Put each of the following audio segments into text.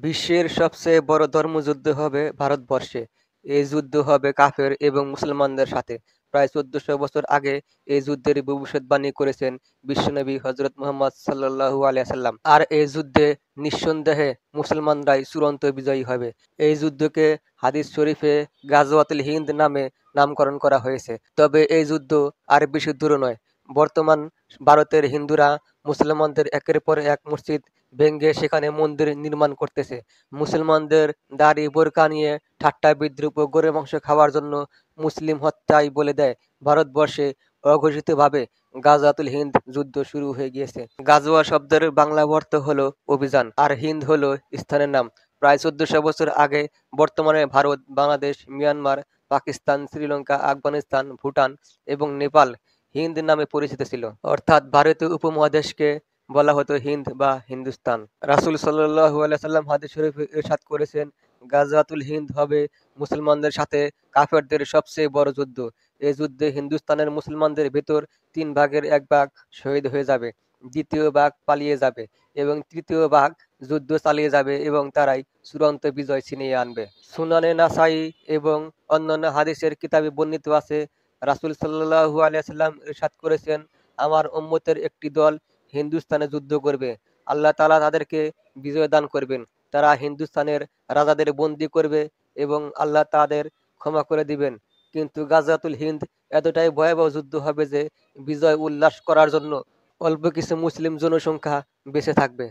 বিশ্বের সবচেয়ে বড় ধর্মযুদ্ধ হবে ভারতবর্ষে। এই যুদ্ধ হবে কাফের এবং মুসলমানদের সাথে। প্রায় 1400 বছর আগে এই যুদ্ধের ভবিষ্যদ্বাণী করেছেন বিশ্বনবী হযরত মুহাম্মদ সাল্লাল্লাহু আলাইহি সাল্লাম। আর এই যুদ্ধে নিঃসন্দেহে মুসলমানরাই চূড়ান্ত বিজয়ী হবে। এই যুদ্ধকে হাদিস শরীফে গাজওয়াতুল হিন্দ নামে নামকরণ করা হয়েছে। তবে এই যুদ্ধ আর বেশি দূর নয়। বর্তমান ভারতের হিন্দুরা মুসলমানদের একের পর এক মসজিদ ভেঙে সেখানে মন্দির নির্মাণ করতেছে। মুসলমানদের দাড়ি বোরকা নিয়ে ঠাট্টা বিদ্রূপ ও গরুর মাংস খাওয়ার জন্য মুসলিম হত্যাই বলে দেয় ভারতবর্ষে অঘোষিতভাবে গাজওয়াতুল হিন্দ যুদ্ধ শুরু হয়ে গিয়েছে। গাজওয়া শব্দের বাংলা অর্থ হলো অভিযান, আর হিন্দ হলো স্থানের নাম। প্রায় 1400 বছর আগে বর্তমানে ভারত, বাংলাদেশ, মিয়ানমার, পাকিস্তান, শ্রীলঙ্কা, আফগানিস্তান, ভুটান এবং নেপাল হিন্দ নামে পরিচিত ছিল। অর্থাৎ ভারতীয় উপমহাদেশকে বলা হতো হিন্দ বা হিন্দুস্তান। রাসূল সাল্লাল্লাহু আলাইহি সাল্লাম হাদিস শরীফে ইরশাদ করেছেন, গাজওয়াতুল হিন্দ হবে মুসলমানদের সাথে কাফেরদের সবচেয়ে বড় যুদ্ধ। এই যুদ্ধে হিন্দুস্তানের মুসলমানদের ভেতর 3 ভাগের 1 ভাগ শহীদ হয়ে যাবে, দ্বিতীয় ভাগ পালিয়ে যাবে এবং তৃতীয় ভাগ যুদ্ধ চালিয়ে যাবে এবং তারাই চূড়ান্ত বিজয় ছিনিয়ে আনবে। সুনানে নাসাই এবং অন্যান্য হাদিসের কিতাবে বর্ণিত আছে, রাসূল সাল্লাল্লাহু আলাইহি সাল্লাম ইরশাদ করেছেন, আমার উম্মতের একটি দল হিন্দুস্তানে যুদ্ধ করবে। আল্লাহ তাআলা তাদেরকে বিজয় দান করবেন। তারা হিন্দুস্তানের রাজাদের বন্দী করবে এবং আল্লাহ তাদের ক্ষমা করে দিবেন। কিন্তু গাজওয়াতুল হিন্দ এতটাই ভয়াবহ যুদ্ধ হবে যে বিজয় উল্লাস করার জন্য অল্প কিছু মুসলিম জনসংখ্যা বেঁচে থাকবে।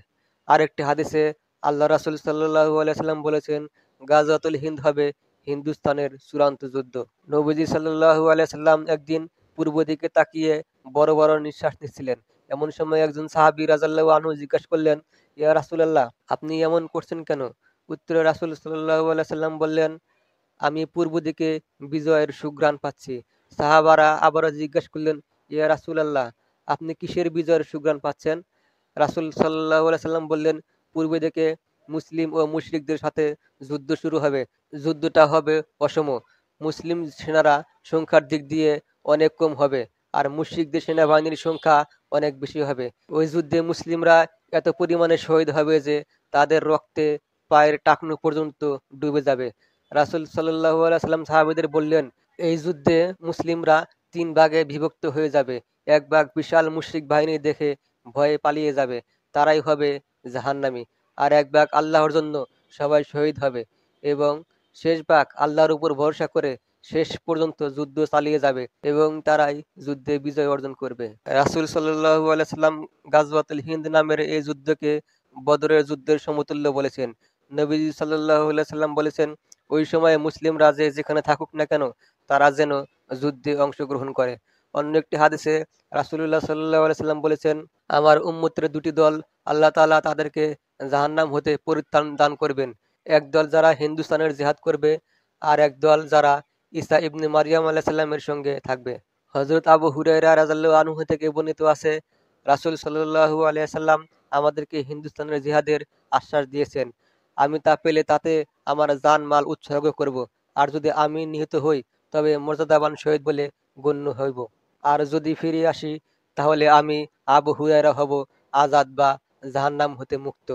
আরেকটি হাদিসে আল্লাহ রাসূল সাল্লাল্লাহু আলাইহি সাল্লাম বলেছেন, গাজওয়াতুল হিন্দ হবে হিন্দুস্তানের চূড়ান্ত যুদ্ধ। নবীজি সাল্লাল্লাহু আলাইহি সাল্লাম একদিন পূর্ব দিকে তাকিয়ে বড় বড় নিঃশ্বাস নিচ্ছিলেন। এমন সময় একজন সাহাবী রাদিয়াল্লাহু আনহু জিজ্ঞাসা করলেন, ইয়া রাসূলুল্লাহ, আপনি এমন করছেন কেন? উত্তরে রাসূল সাল্লাল্লাহু আলাইহি সাল্লাম বললেন, আমি পূর্ব দিকে বিজয়ের সুঘ্রাণ পাচ্ছি। সাহাবারা আবারও জিজ্ঞাসা করলেন, ইয়া রাসূলুল্লাহ, আপনি কিসের বিজয়ের সুঘ্রাণ পাচ্ছেন? রাসূল সাল্লাল্লাহু আলাইহি সাল্লাম বললেন, পূর্ব দিকে মুসলিম ও মুশরিকদের সাথে যুদ্ধ শুরু হবে। যুদ্ধটা হবে অসম। মুসলিম সেনারা সংখ্যার দিক দিয়ে অনেক কম হবে, আর মুশরিকদের সেনাবাহিনীর সংখ্যা অনেক বেশি হবে। ওই যুদ্ধে মুসলিমরা এত পরিমাণে শহীদ হবে যে তাদের রক্তে পায়ের টাকনু পর্যন্ত ডুবে যাবে। রাসূল সাল্লাল্লাহু আলাইহি সাল্লাম সাহাবীদের বললেন, এই যুদ্ধে মুসলিমরা 3 ভাগে বিভক্ত হয়ে যাবে। এক ভাগ বিশাল মুশরিক বাহিনী দেখে ভয়ে পালিয়ে যাবে, তারাই হবে জাহান্নামী। আর এক ভাগ আল্লাহর জন্য সবাই শহীদ হবে এবং শেষ ভাগ আল্লাহর উপর ভরসা করে শেষ পর্যন্ত যুদ্ধ চালিয়ে যাবে এবং তারাই যুদ্ধে বিজয় অর্জন করবে। রাসূল সাল্লাল্লাহু আলাইহি সাল্লাম গাজওয়াতুল হিন্দ নামের এই যুদ্ধকে বদরের যুদ্ধের সমতুল্য বলেছেন। নবীজি সাল্লাল্লাহু আলাইহি সাল্লাম বলেছেন, ওই সময়ে মুসলিমরা যে যেখানে থাকুক না কেন তারা যেন যুদ্ধে অংশগ্রহণ করে। অন্য একটি হাদিসে রাসূলুল্লাহ সাল্লাল্লাহু আলাইহি সাল্লাম বলেছেন, আমার উম্মতের 2টি দল আল্লাহ তাআলা তাদেরকে জাহান্নাম হতে পরিত্রাণ দান করবেন। এক দল যারা হিন্দুস্তানের জিহাদ করবে, আর এক দল যারা ঈসা ইবনে মারইয়াম আলাইহিস সালামের সঙ্গে থাকবে। হযরত আবু হুরায়রা রাদিয়াল্লাহু আনহু থেকে বর্ণিত আছে, রাসূল সাল্লাল্লাহু আলাইহি সাল্লাম আমাদেরকে হিন্দুস্তানের জিহাদের আশ্বাস দিয়েছেন। আমি তা পেলে তাতে আমার জান-মাল উৎসর্গ করব। আর যদি আমি নিহত হই তবে মর্যাদাবান শহীদ বলে গণ্য হইব। আর যদি ফিরে আসি তাহলে আমি আবু হুরায়রা হব আজাদ বা জাহান্নাম হতে মুক্ত।